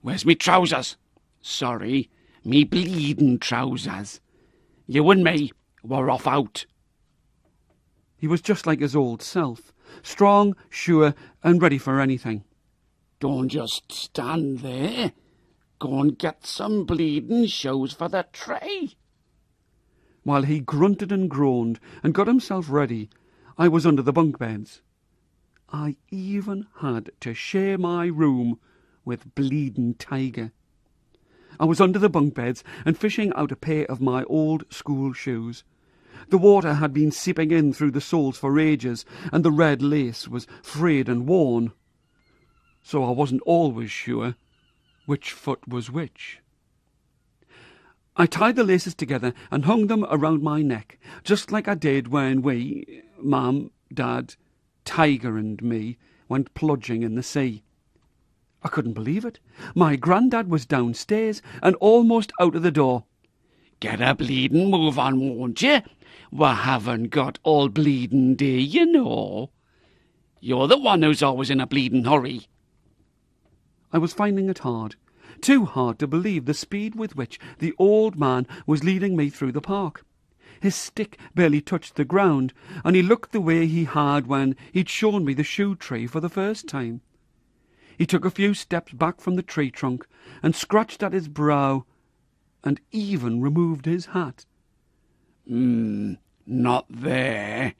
"Where's me trousers? Sorry, me bleeding trousers. You and me were off out." He was just like his old self, strong, sure, and ready for anything. "Don't just stand there. Go and get some bleeding shoes for the tree." While he grunted and groaned and got himself ready, I was under the bunk beds. I even had to share my room with bleeding Tiger. I was under the bunk beds and fishing out a pair of my old school shoes. The water had been seeping in through the soles for ages, and the red lace was frayed and worn. So I wasn't always sure which foot was which. I tied the laces together and hung them around my neck, just like I did when we, Mum, Dad, Tiger and me, went plunging in the sea. I couldn't believe it. My grandad was downstairs and almost out of the door. "Get a bleeding move on, won't you? We haven't got all bleeding day, you know. You're the one who's always in a bleeding hurry." I was finding it hard, too hard to believe the speed with which the old man was leading me through the park. His stick barely touched the ground, and he looked the way he had when he'd shown me the Shoetree for the first time. He took a few steps back from the tree trunk and scratched at his brow and even removed his hat. Not there."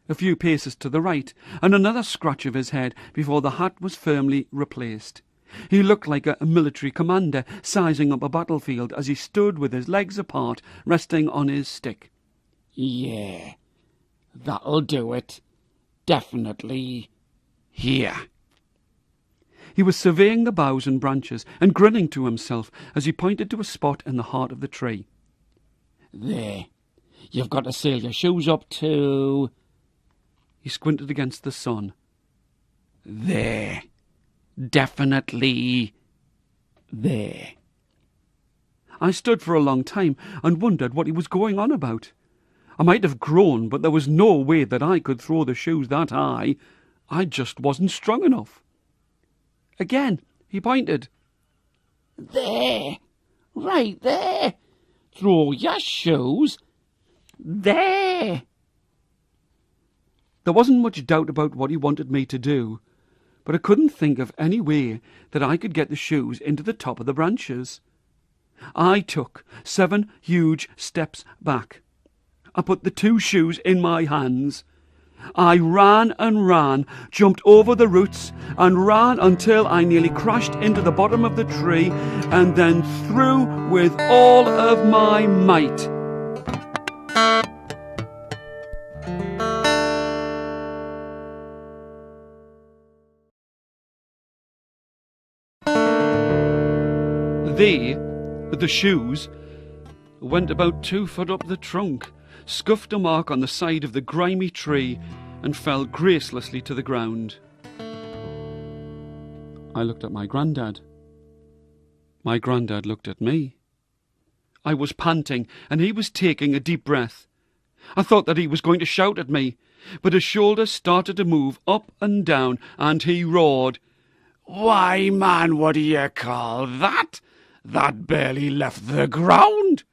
A few paces to the right, and another scratch of his head before the hat was firmly replaced. He looked like a military commander sizing up a battlefield as he stood with his legs apart, resting on his stick. "Yeah, that'll do it. Definitely here." He was surveying the boughs and branches and grinning to himself as he pointed to a spot in the heart of the tree. "There. You've got to sail your shoes up to—" He squinted against the sun. There. Definitely there. I stood for a long time and wondered what he was going on about. I might have groaned, but there was no way that I could throw the shoes that high. I just wasn't strong enough. Again, he pointed. There. Right there. Throw your shoes. There. There wasn't much doubt about what he wanted me to do, but I couldn't think of any way that I could get the shoes into the top of the branches. I took 7 huge steps back. I put the 2 shoes in my hands. I ran and ran, jumped over the roots, and ran until I nearly crashed into the bottom of the tree, and then threw with all of my might. The shoes, went about 2 foot up the trunk, scuffed a mark on the side of the grimy tree, and fell gracelessly to the ground. I looked at my grandad. My grandad looked at me. I was panting, and he was taking a deep breath. I thought that he was going to shout at me, but his shoulders started to move up and down, and he roared, "Why, man, what do you call that? That barely left the ground."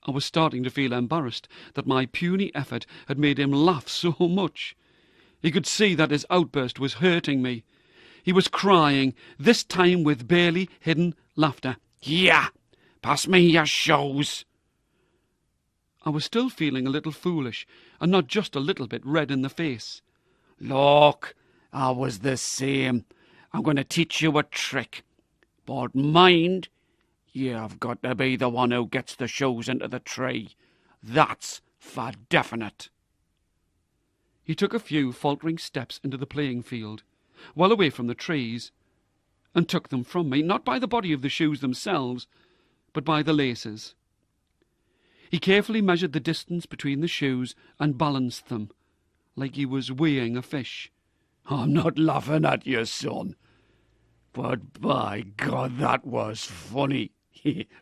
I was starting to feel embarrassed that my puny effort had made him laugh so much. He could see that his outburst was hurting me. He was crying, this time with barely hidden laughter. "Yeah, pass me your shoes." I was still feeling a little foolish, and not just a little bit red in the face. "Look, I was the same. I'm going to teach you a trick. But mind, you've got to be the one who gets the shoes into the tree. That's for definite." He took a few faltering steps into the playing field, well away from the trees, and took them from me, not by the body of the shoes themselves, but by the laces. He carefully measured the distance between the shoes and balanced them, like he was weighing a fish. "I'm not laughing at you, son. But by God, that was funny.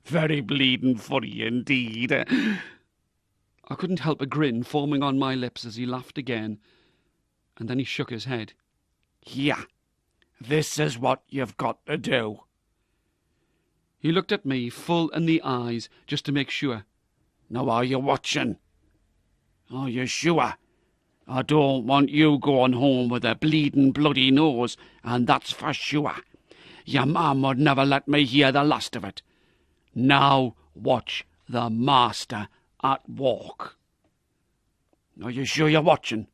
Very bleeding funny indeed." I couldn't help a grin forming on my lips as he laughed again, and then he shook his head. "Yeah, this is what you've got to do." He looked at me full in the eyes just to make sure. "Now are you watching? Are you sure? I don't want you going home with a bleeding bloody nose, and that's for sure. Your mum would never let me hear the last of it. Now watch the master at work. Are you sure you're watching?"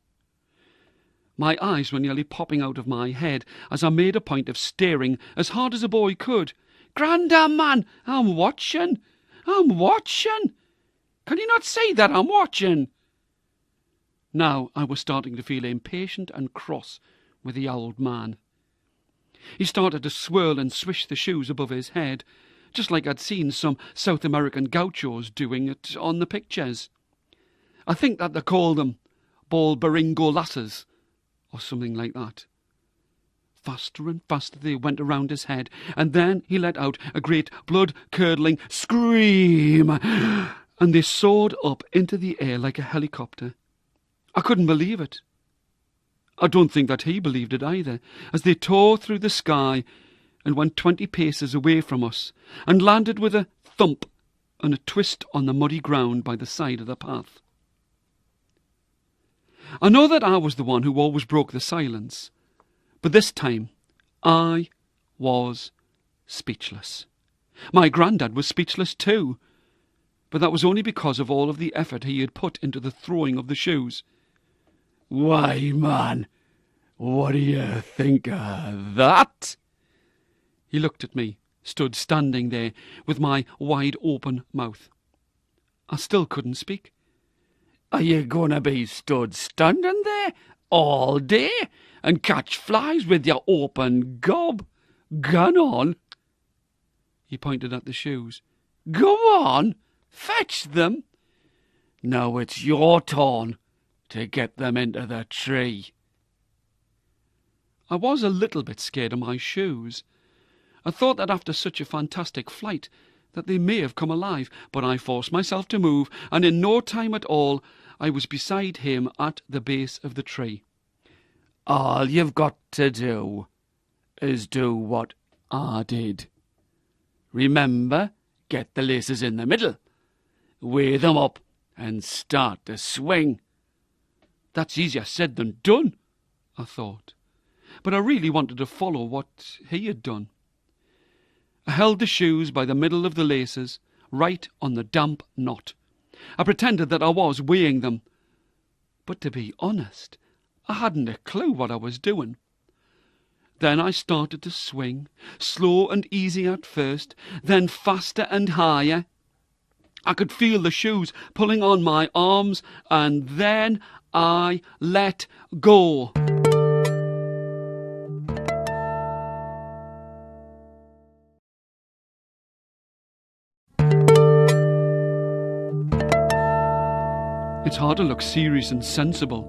My eyes were nearly popping out of my head as I made a point of staring as hard as a boy could. "Grandam, man, I'm watching. I'm watching. Can you not see that I'm watching?" Now I was starting to feel impatient and cross with the old man. He started to swirl and swish the shoes above his head, just like I'd seen some South American gauchos doing it on the pictures. I think that they call them balberingolasses, or something like that. Faster and faster they went around his head, and then he let out a great blood-curdling scream, and they soared up into the air like a helicopter. I couldn't believe it. I don't think that he believed it either, as they tore through the sky and went 20 paces away from us, and landed with a thump and a twist on the muddy ground by the side of the path. I know that I was the one who always broke the silence, but this time I was speechless. My grandad was speechless too, but that was only because of all of the effort he had put into the throwing of the shoes. "Why, man, what do you think of that?" He looked at me, stood standing there with my wide-open mouth. I still couldn't speak. "Are you going to be stood standing there all day and catch flies with your open gob? Gone on." He pointed at the shoes. "Go on, fetch them. Now it's your turn to get them into the tree." I was a little bit scared of my shoes. I thought that after such a fantastic flight that they may have come alive, but I forced myself to move, and in no time at all I was beside him at the base of the tree. "All you've got to do is do what I did. Remember, get the laces in the middle, weigh them up, and start to swing." That's easier said than done, I thought, but I really wanted to follow what he had done. I held the shoes by the middle of the laces, right on the damp knot. I pretended that I was weighing them, but to be honest, I hadn't a clue what I was doing. Then I started to swing, slow and easy at first, then faster and higher. I could feel the shoes pulling on my arms, and then I let go. It's hard to look serious and sensible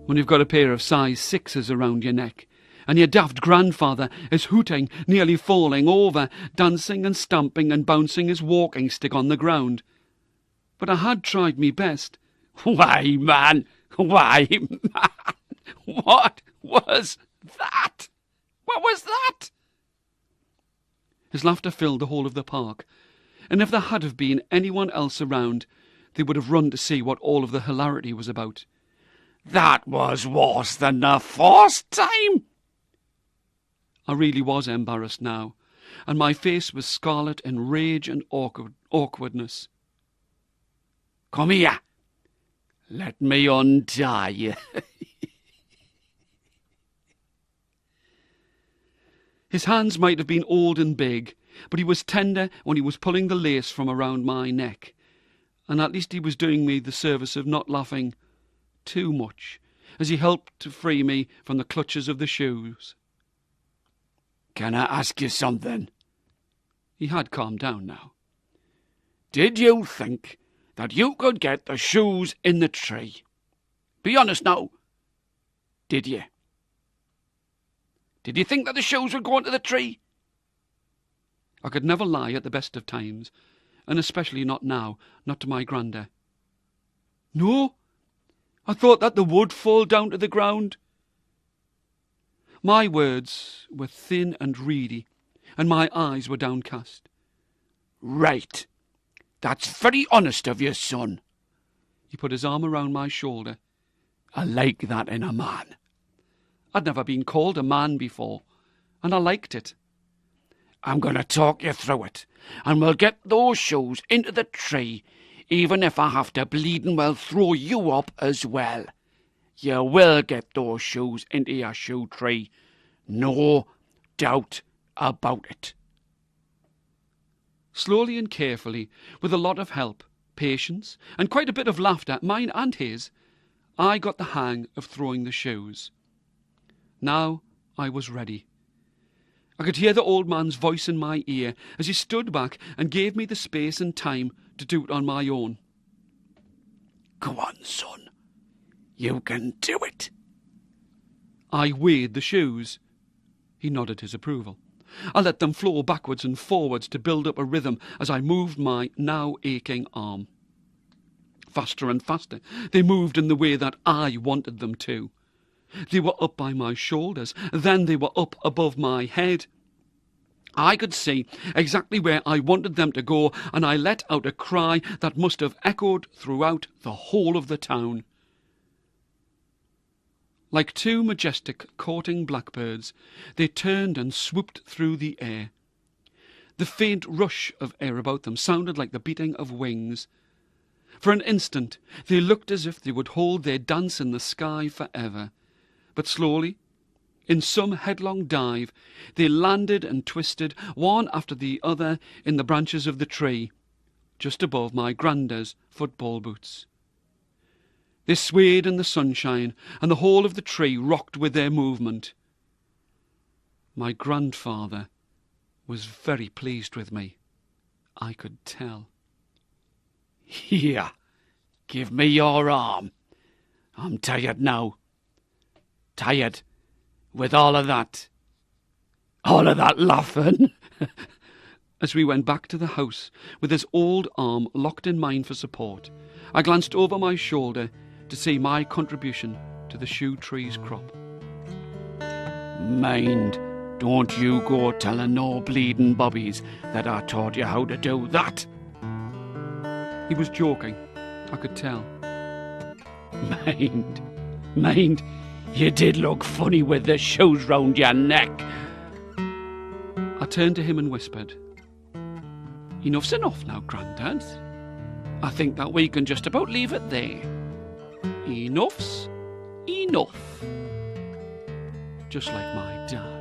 when you've got a pair of size 6s around your neck, and your daft grandfather is hooting, nearly falling over, dancing and stamping and bouncing his walking stick on the ground. But I had tried me best. Why, man! What was that? What was that? His laughter filled the whole of the park, and if there had have been anyone else around, they would have run to see what all of the hilarity was about. That was worse than the first time. I really was embarrassed now, and my face was scarlet in rage and awkwardness. "Come here. Let me untie you." His hands might have been old and big, but he was tender when he was pulling the lace from around my neck, and at least he was doing me the service of not laughing too much as he helped to free me from the clutches of the shoes. "Can I ask you something?" He had calmed down now. "Did you think that you could get the shoes in the tree? Be honest now. Did you? Did you think that the shoes would go into the tree?" I could never lie at the best of times, and especially not now, not to my granda. "No, I thought that they would fall down to the ground." My words were thin and reedy, and my eyes were downcast. "Right. That's very honest of you, son." He put his arm around my shoulder. "I like that in a man." I'd never been called a man before, and I liked it. "I'm going to talk you through it, and we'll get those shoes into the tree, even if I have to bleeding well throw you up as well. You will get those shoes into your shoe tree. No doubt about it." Slowly and carefully, with a lot of help, patience, and quite a bit of laughter, mine and his, I got the hang of throwing the shoes. Now I was ready. I could hear the old man's voice in my ear as he stood back and gave me the space and time to do it on my own. "Go on, son. You can do it." I weighed the shoes. He nodded his approval. I let them flow backwards and forwards to build up a rhythm as I moved my now aching arm. Faster and faster, they moved in the way that I wanted them to. They were up by my shoulders, then they were up above my head. I could see exactly where I wanted them to go, and I let out a cry that must have echoed throughout the whole of the town. Like two majestic courting blackbirds, they turned and swooped through the air. The faint rush of air about them sounded like the beating of wings. For an instant they looked as if they would hold their dance in the sky forever. But slowly, in some headlong dive, they landed and twisted, one after the other, in the branches of the tree, just above my granda's football boots. They swayed in the sunshine, and the whole of the tree rocked with their movement. My grandfather was very pleased with me, I could tell. "Here, give me your arm. I'm tired now. Tired with all of that laughing. As we went back to the house, with his old arm locked in mine for support, I glanced over my shoulder to see my contribution to the Shoetree's crop. Mind, don't you go telling no bleeding bobbies that I taught you how to do that. He was joking, I could tell. Mind, you did look funny with the shoes round your neck. I turned to him and whispered, Enough's enough now, Grandad. I think that we can just about leave it there. Enough's enough. Just like my dad.